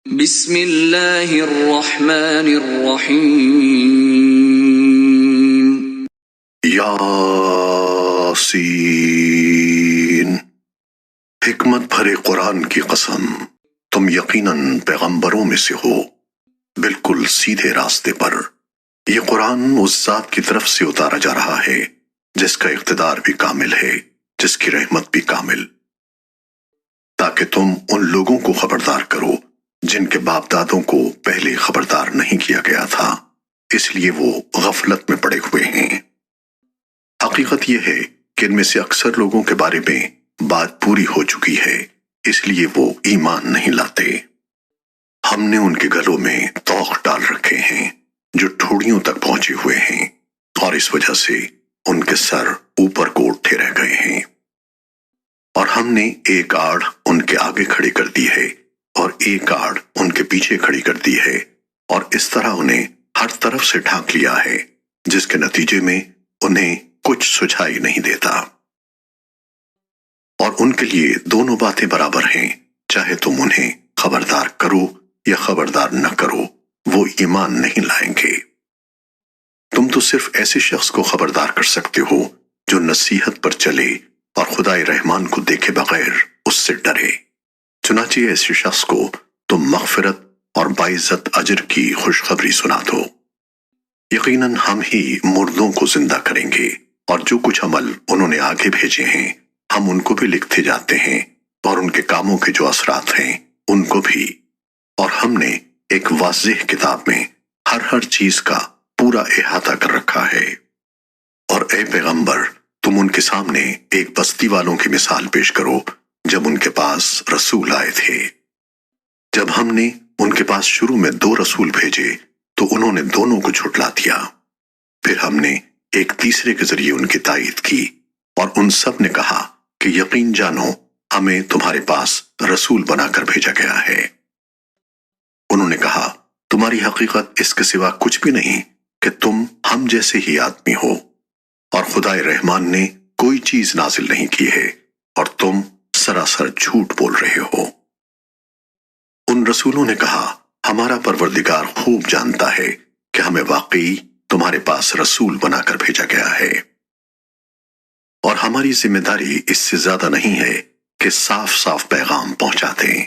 بسم اللہ الرحمن الرحیم۔ یاسین، حکمت بھرے قرآن کی قسم، تم یقیناً پیغمبروں میں سے ہو، بالکل سیدھے راستے پر۔ یہ قرآن اس ذات کی طرف سے اتارا جا رہا ہے جس کا اقتدار بھی کامل ہے، جس کی رحمت بھی کامل، تاکہ تم ان لوگوں کو خبردار کرو جن کے باپ دادوں کو پہلے خبردار نہیں کیا گیا تھا، اس لیے وہ غفلت میں پڑے ہوئے ہیں۔ حقیقت یہ ہے کہ ان میں سے اکثر لوگوں کے بارے میں بات پوری ہو چکی ہے، اس لیے وہ ایمان نہیں لاتے۔ ہم نے ان کے گلوں میں طوق ڈال رکھے ہیں جو ٹھوڑیوں تک پہنچے ہوئے ہیں، اور اس وجہ سے ان کے سر اوپر کو اٹھے رہ گئے ہیں۔ اور ہم نے ایک آڑ ان کے آگے کھڑی کر دی ہے اور ایک آڑ ان کے پیچھے کھڑی کر دی ہے، اور اس طرح انہیں ہر طرف سے ڈھانک لیا ہے، جس کے نتیجے میں انہیں کچھ سجھائی نہیں دیتا۔ اور ان کے لیے دونوں باتیں برابر ہیں، چاہے تم انہیں خبردار کرو یا خبردار نہ کرو، وہ ایمان نہیں لائیں گے۔ تم تو صرف ایسے شخص کو خبردار کر سکتے ہو جو نصیحت پر چلے اور خدائے رحمان کو دیکھے بغیر اس سے ڈرے۔ چنانچہ ایسے شخص کو تم مغفرت اور باعزت اجر کی خوشخبری سنا دو۔ یقیناً ہم ہی مردوں کو زندہ کریں گے، اور جو کچھ عمل انہوں نے آگے بھیجے ہیں ہم ان کو بھی لکھتے جاتے ہیں، اور ان کے کاموں کے جو اثرات ہیں ان کو بھی۔ اور ہم نے ایک واضح کتاب میں ہر چیز کا پورا احاطہ کر رکھا ہے۔ اور اے پیغمبر، تم ان کے سامنے ایک بستی والوں کی مثال پیش کرو جب ان کے پاس رسول آئے تھے۔ جب ہم نے ان کے پاس شروع میں 2 رسول بھیجے تو انہوں نے دونوں کو جھٹلا دیا، پھر ہم نے ایک تیسرے کے ذریعے ان کی تائید کی، اور ان سب نے کہا کہ یقین جانو ہمیں تمہارے پاس رسول بنا کر بھیجا گیا ہے۔ انہوں نے کہا تمہاری حقیقت اس کے سوا کچھ بھی نہیں کہ تم ہم جیسے ہی آدمی ہو، اور خدائے رحمان نے کوئی چیز نازل نہیں کی ہے، اور تم سراسر جھوٹ بول رہے ہو۔ ان رسولوں نے کہا ہمارا پروردگار خوب جانتا ہے کہ ہمیں واقعی تمہارے پاس رسول بنا کر بھیجا گیا ہے، اور ہماری ذمہ داری اس سے زیادہ نہیں ہے کہ صاف صاف پیغام پہنچا دیں۔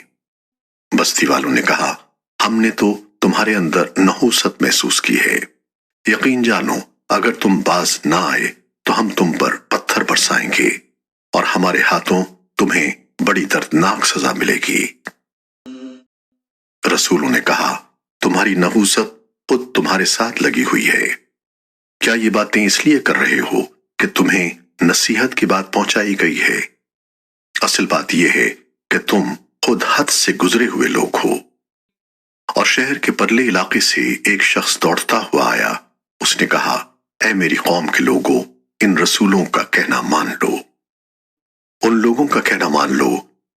بستی والوں نے کہا ہم نے تو تمہارے اندر نحوست محسوس کی ہے، یقین جانو اگر تم باز نہ آئے تو ہم تم پر پتھر برسائیں گے، اور ہمارے ہاتھوں تمہیں بڑی دردناک سزا ملے گی۔ رسولوں نے کہا تمہاری نحوست خود تمہارے ساتھ لگی ہوئی ہے، کیا یہ باتیں اس لیے کر رہے ہو کہ تمہیں نصیحت کی بات پہنچائی گئی ہے؟ اصل بات یہ ہے کہ تم خود حد سے گزرے ہوئے لوگ ہو۔ اور شہر کے پرلے علاقے سے ایک شخص دوڑتا ہوا آیا، اس نے کہا اے میری قوم کے لوگوں، ان رسولوں کا کہنا مان لو، ان لوگوں کا کہنا مان لو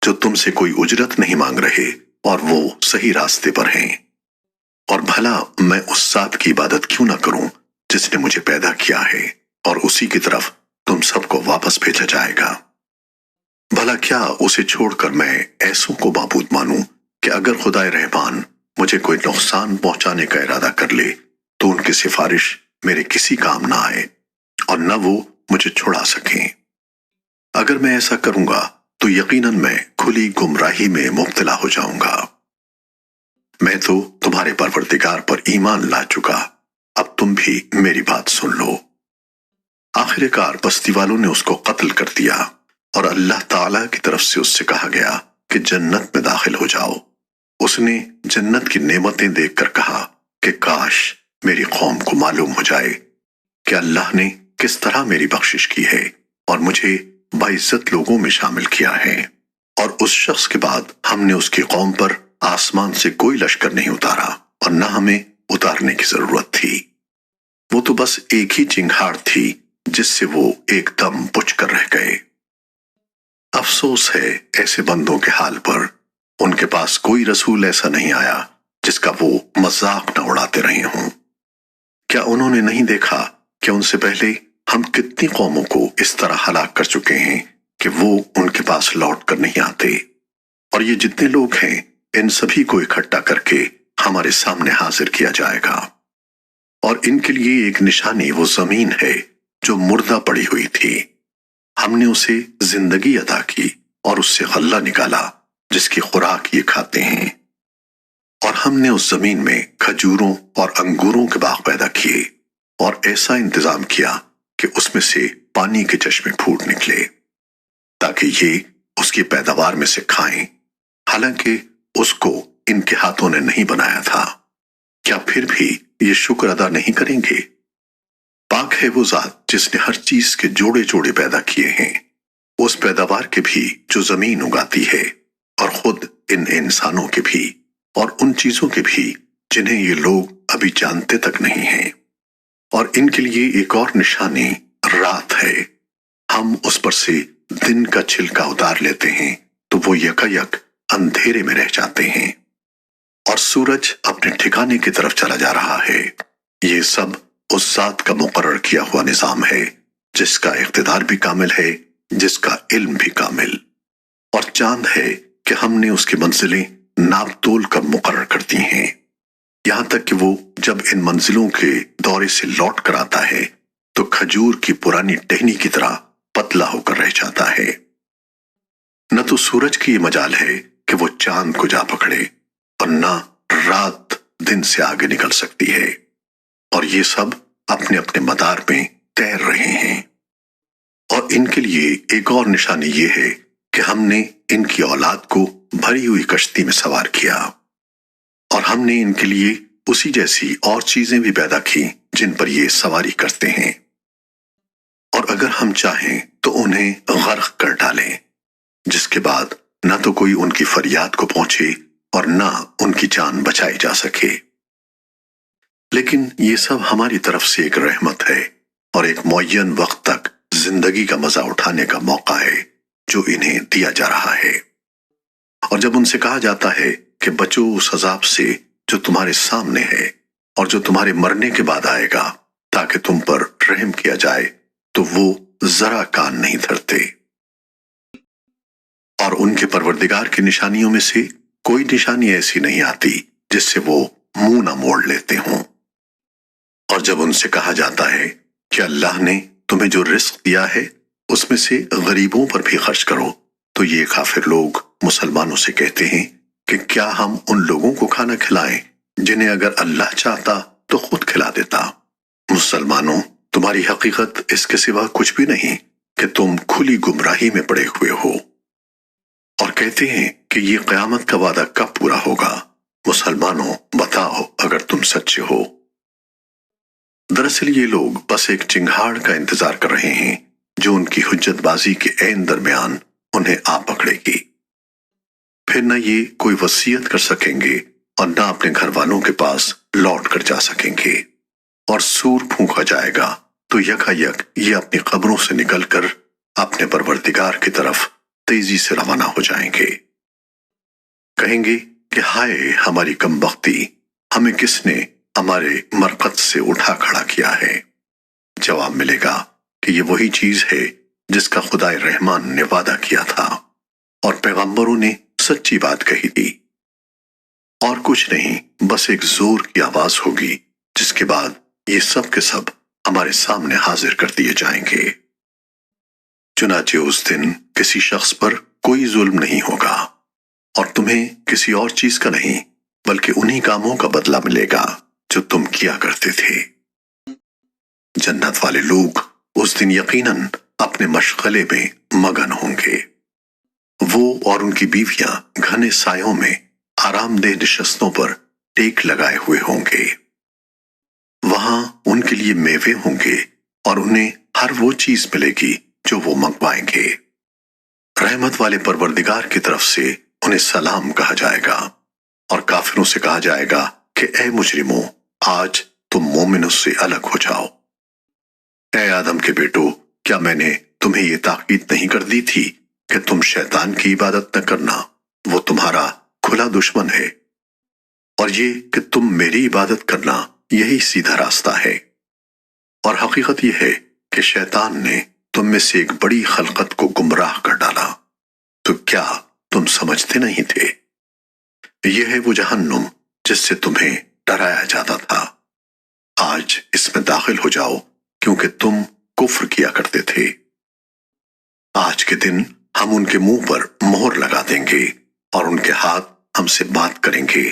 جو تم سے کوئی اجرت نہیں مانگ رہے اور وہ صحیح راستے پر ہیں۔ اور بھلا میں اس ذات کی عبادت کیوں نہ کروں جس نے مجھے پیدا کیا ہے، اور اسی کی طرف تم سب کو واپس بھیجا جائے گا۔ بھلا کیا اسے چھوڑ کر میں ایسوں کو معبود مانوں کہ اگر خدائے رحمان مجھے کوئی نقصان پہنچانے کا ارادہ کر لے تو ان کی سفارش میرے کسی کام نہ آئے، اور نہ وہ مجھے چھڑا سکیں۔ اگر میں ایسا کروں گا تو یقیناً میں کھلی گمراہی میں مبتلا ہو جاؤں گا۔ میں تو تمہارے پروردگار پر ایمان لا چکا، اب تم بھی میری بات سن لو۔ آخر کار بستی والوں نے اس کو قتل کر دیا، اور اللہ تعالیٰ کی طرف سے اس سے کہا گیا کہ جنت میں داخل ہو جاؤ۔ اس نے جنت کی نعمتیں دیکھ کر کہا کہ کاش میری قوم کو معلوم ہو جائے کہ اللہ نے کس طرح میری بخشش کی ہے اور مجھے باعزت لوگوں میں شامل کیا ہے۔ اور اس شخص کے بعد ہم نے اس کی قوم پر آسمان سے کوئی لشکر نہیں اتارا، اور نہ ہمیں اتارنے کی ضرورت تھی، وہ تو بس ایک ہی چنگھاڑ تھی جس سے وہ ایک دم بجھ کر رہ گئے۔ افسوس ہے ایسے بندوں کے حال پر، ان کے پاس کوئی رسول ایسا نہیں آیا جس کا وہ مذاق نہ اڑاتے رہے ہوں۔ کیا انہوں نے نہیں دیکھا کہ ان سے پہلے ہم کتنی قوموں کو اس طرح ہلاک کر چکے ہیں کہ وہ ان کے پاس لوٹ کر نہیں آتے؟ اور یہ جتنے لوگ ہیں ان سبھی کو اکٹھا کر کے ہمارے سامنے حاضر کیا جائے گا، اور ان کے لیے ایک نشانی وہ زمین ہے جو مردہ پڑی ہوئی تھی۔ ہم نے اسے زندگی عطا کی اور اس سے غلہ نکالا جس کی خوراک یہ کھاتے ہیں، اور ہم نے اس زمین میں کھجوروں اور انگوروں کے باغ پیدا کیے اور ایسا انتظام کیا کہ اس میں سے پانی کے چشمے پھوٹ نکلے تاکہ یہ اس کی پیداوار میں سے کھائیں، حالانکہ اس کو ان کے ہاتھوں نے نہیں بنایا تھا۔ کیا پھر بھی یہ شکر ادا نہیں کریں گے؟ پاک ہے وہ ذات جس نے ہر چیز کے جوڑے جوڑے پیدا کیے ہیں، اس پیداوار کے بھی جو زمین اگاتی ہے، اور خود ان انسانوں کے بھی اور ان چیزوں کے بھی جنہیں یہ لوگ ابھی جانتے تک نہیں ہیں۔ اور ان کے لیے ایک اور نشانی رات ہے، ہم اس پر سے دن کا چھلکا اتار لیتے ہیں تو وہ یکایک اندھیرے میں رہ جاتے ہیں، اور سورج اپنے ٹھکانے کی طرف چلا جا رہا ہے۔ یہ سب اس ذات کا مقرر کیا ہوا نظام ہے جس کا اقتدار بھی کامل ہے، جس کا علم بھی کامل، اور چاند ہے کہ ہم نے اس کی منزلیں ناپ تول کر مقرر کر دی ہیں، یہاں تک کہ وہ جب ان منزلوں کے دورے سے لوٹ کر آتا ہے تو کھجور کی پرانی ٹہنی کی طرح پتلا ہو کر رہ جاتا ہے۔ نہ تو سورج کی یہ مجال ہے کہ وہ چاند کو جا پکڑے، اور نہ رات دن سے آگے نکل سکتی ہے، اور یہ سب اپنے اپنے مدار میں تیر رہے ہیں۔ اور ان کے لیے ایک اور نشانی یہ ہے کہ ہم نے ان کی اولاد کو بھری ہوئی کشتی میں سوار کیا، اور ہم نے ان کے لیے اسی جیسی اور چیزیں بھی پیدا کی جن پر یہ سواری کرتے ہیں، اور اگر ہم چاہیں تو انہیں غرق کر ڈالیں، جس کے بعد نہ تو کوئی ان کی فریاد کو پہنچے اور نہ ان کی جان بچائی جا سکے۔ لیکن یہ سب ہماری طرف سے ایک رحمت ہے اور ایک معین وقت تک زندگی کا مزہ اٹھانے کا موقع ہے جو انہیں دیا جا رہا ہے۔ اور جب ان سے کہا جاتا ہے کہ بچو اس عذاب سے جو تمہارے سامنے ہے اور جو تمہارے مرنے کے بعد آئے گا تاکہ تم پر رحم کیا جائے، تو وہ ذرا کان نہیں دھرتے۔ اور ان کے پروردگار کی نشانیوں میں سے کوئی نشانی ایسی نہیں آتی جس سے وہ منہ نہ موڑ لیتے ہوں۔ اور جب ان سے کہا جاتا ہے کہ اللہ نے تمہیں جو رزق دیا ہے اس میں سے غریبوں پر بھی خرچ کرو، تو یہ کافر لوگ مسلمانوں سے کہتے ہیں کہ کیا ہم ان لوگوں کو کھانا کھلائیں جنہیں اگر اللہ چاہتا تو خود کھلا دیتا۔ مسلمانوں، تمہاری حقیقت اس کے سوا کچھ بھی نہیں کہ تم کھلی گمراہی میں پڑے ہوئے ہو۔ اور کہتے ہیں کہ یہ قیامت کا وعدہ کب پورا ہوگا؟ مسلمانوں بتاؤ اگر تم سچے ہو۔ دراصل یہ لوگ بس ایک چنگھاڑ کا انتظار کر رہے ہیں جو ان کی حجت بازی کے عین درمیان انہیں آ پکڑے گی۔ پھر نہ یہ کوئی وصیت کر سکیں گے اور نہ اپنے گھر والوں کے پاس لوٹ کر جا سکیں گے، اور سور پھونکا جائے گا تو یکایک یہ اپنی قبروں سے نکل کر اپنے پروردگار کی طرف تیزی سے روانہ ہو جائیں گے۔ کہیں گے کہ ہائے ہماری کم بختی، ہمیں کس نے ہمارے مرقد سے اٹھا کھڑا کیا ہے؟ جواب ملے گا کہ یہ وہی چیز ہے جس کا خدائے رحمان نے وعدہ کیا تھا اور پیغمبروں نے سچی بات کہی تھی، اور کچھ نہیں، بس ایک زور کی آواز ہوگی جس کے بعد یہ سب کے سب ہمارے سامنے حاضر کر دیے جائیں گے۔ چنانچہ اس دن کسی شخص پر کوئی ظلم نہیں ہوگا، اور تمہیں کسی اور چیز کا نہیں بلکہ انہی کاموں کا بدلہ ملے گا جو تم کیا کرتے تھے۔ جنت والے لوگ اس دن یقیناً اپنے مشغلے میں مگن ہوں گے۔ وہ اور ان کی بیویاں گھنے سایوں میں آرام دہ نشستوں پر ٹیک لگائے ہوئے ہوں گے۔ وہاں ان کے لیے میوے ہوں گے اور انہیں ہر وہ چیز ملے گی جو وہ منگوائیں گے۔ رحمت والے پروردگار کی طرف سے انہیں سلام کہا جائے گا، اور کافروں سے کہا جائے گا کہ اے مجرموں، آج تم مومنوں سے الگ ہو جاؤ۔ اے آدم کے بیٹو، کیا میں نے تمہیں یہ تاکید نہیں کر دی تھی کہ تم شیطان کی عبادت نہ کرنا؟ وہ تمہارا کھلا دشمن ہے، اور یہ کہ تم میری عبادت کرنا یہی سیدھا راستہ ہے۔ اور حقیقت یہ ہے کہ شیطان نے تم میں سے ایک بڑی خلقت کو گمراہ کر ڈالا، تو کیا تم سمجھتے نہیں تھے؟ یہ ہے وہ جہنم جس سے تمہیں ڈرایا جاتا تھا۔ آج اس میں داخل ہو جاؤ کیونکہ تم کفر کیا کرتے تھے۔ آج کے دن ہم ان کے منہ پر مہر لگا دیں گے اور ان کے ہاتھ ہم سے بات کریں گے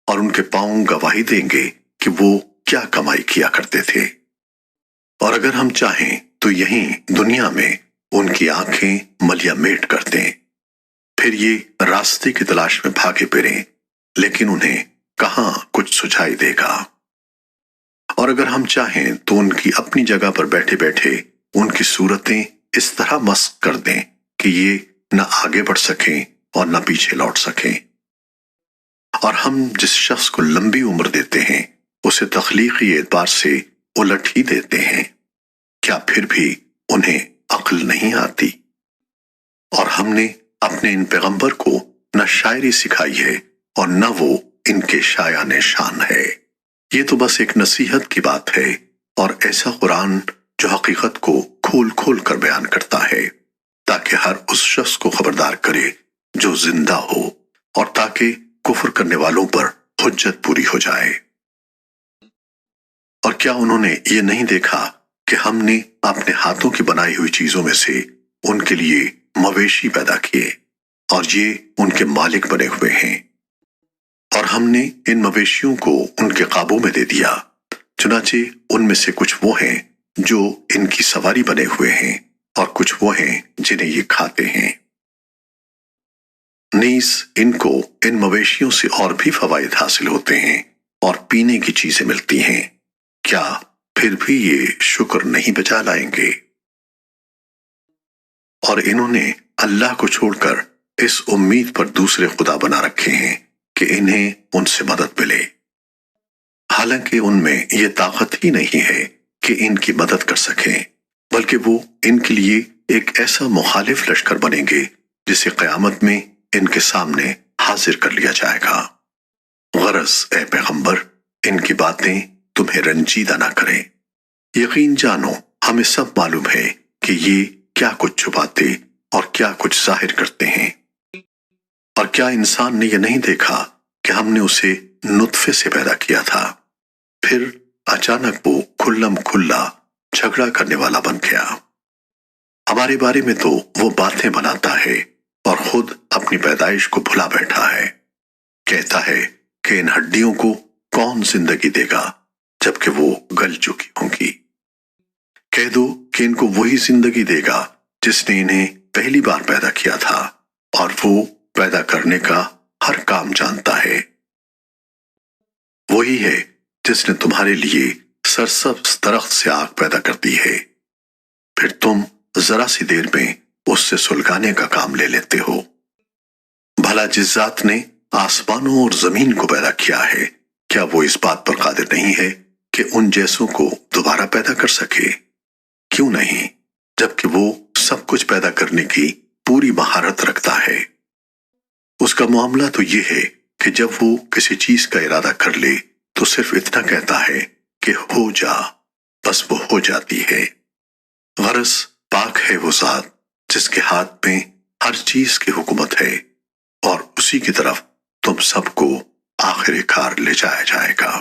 اور ان کے پاؤں گواہی دیں گے کہ وہ کیا کمائی کیا کرتے تھے۔ اور اگر ہم چاہیں تو یہیں دنیا میں ان کی آنکھیں ملیا میٹ کر دیں، پھر یہ راستے کی تلاش میں بھاگے پھریں، لیکن انہیں کہاں کچھ سجائی دے گا۔ اور اگر ہم چاہیں تو ان کی اپنی جگہ پر بیٹھے بیٹھے ان کی صورتیں اس طرح مسخ کر دیں کہ یہ نہ آگے بڑھ سکیں اور نہ پیچھے لوٹ سکیں۔ اور ہم جس شخص کو لمبی عمر دیتے ہیں اسے تخلیقی اعتبار سے الٹ ہی دیتے ہیں، کیا پھر بھی انہیں عقل نہیں آتی؟ اور ہم نے اپنے ان پیغمبر کو نہ شاعری سکھائی ہے اور نہ وہ ان کے شایان شان ہے، یہ تو بس ایک نصیحت کی بات ہے، اور ایسا قرآن جو حقیقت کو کھول کھول کر بیان کرتا ہے تاکہ ہر اس شخص کو خبردار کرے جو زندہ ہو، اور تاکہ کفر کرنے والوں پر حجت پوری ہو جائے۔ اور کیا انہوں نے یہ نہیں دیکھا کہ ہم نے اپنے ہاتھوں کی بنائی ہوئی چیزوں میں سے ان کے لیے مویشی پیدا کیے اور یہ ان کے مالک بنے ہوئے ہیں، اور ہم نے ان مویشیوں کو ان کے قابو میں دے دیا، چنانچہ ان میں سے کچھ وہ ہیں جو ان کی سواری بنے ہوئے ہیں اور کچھ وہ ہیں جنہیں یہ کھاتے ہیں۔ نیز ان کو ان مویشیوں سے اور بھی فوائد حاصل ہوتے ہیں اور پینے کی چیزیں ملتی ہیں، کیا پھر بھی یہ شکر نہیں بجا لائیں گے؟ اور انہوں نے اللہ کو چھوڑ کر اس امید پر دوسرے خدا بنا رکھے ہیں کہ انہیں ان سے مدد ملے، حالانکہ ان میں یہ طاقت ہی نہیں ہے کہ ان کی مدد کر سکیں، بلکہ وہ ان کے لیے ایک ایسا مخالف لشکر بنیں گے جسے قیامت میں ان کے سامنے حاضر کر لیا جائے گا۔ غرض اے پیغمبر ان کی باتیں تمہیں رنجیدہ نہ کریں، یقین جانو ہمیں سب معلوم ہے کہ یہ کیا کچھ چھپاتے اور کیا کچھ ظاہر کرتے ہیں۔ اور کیا انسان نے یہ نہیں دیکھا کہ ہم نے اسے نطفے سے پیدا کیا تھا، پھر اچانک وہ کھلم کھلا جھگڑا کرنے والا بن گیا۔ ہمارے بارے میں تو وہ باتیں بناتا ہے اور خود اپنی پیدائش کو بھلا بیٹھا ہے، کہتا ہے کہ ان ہڈیوں کو کون زندگی دے گا جبکہ وہ گل چکی ہوں گی۔ کہہ دو کہ ان کو وہی زندگی دے گا جس نے انہیں پہلی بار پیدا کیا تھا، اور وہ پیدا کرنے کا ہر کام جانتا ہے۔ وہی ہے جس نے تمہارے لیے سرسبز درخت سے آگ پیدا کر دی ہے، پھر تم ذرا سی دیر میں اس سے سلگانے کا کام لے لیتے ہو۔ بھلا جس ذات نے آسمانوں اور زمین کو پیدا کیا ہے، کیا وہ اس بات پر قادر نہیں ہے کہ ان جیسوں کو دوبارہ پیدا کر سکے؟ کیوں نہیں، جبکہ وہ سب کچھ پیدا کرنے کی پوری مہارت رکھتا ہے۔ اس کا معاملہ تو یہ ہے کہ جب وہ کسی چیز کا ارادہ کر لے تو صرف اتنا کہتا ہے کہ ہو جا، بس وہ ہو جاتی ہے۔ غرض پاک ہے وہ ذات جس کے ہاتھ میں ہر چیز کی حکومت ہے، اور اسی کی طرف تم سب کو آخر کار لے جایا جائے گا۔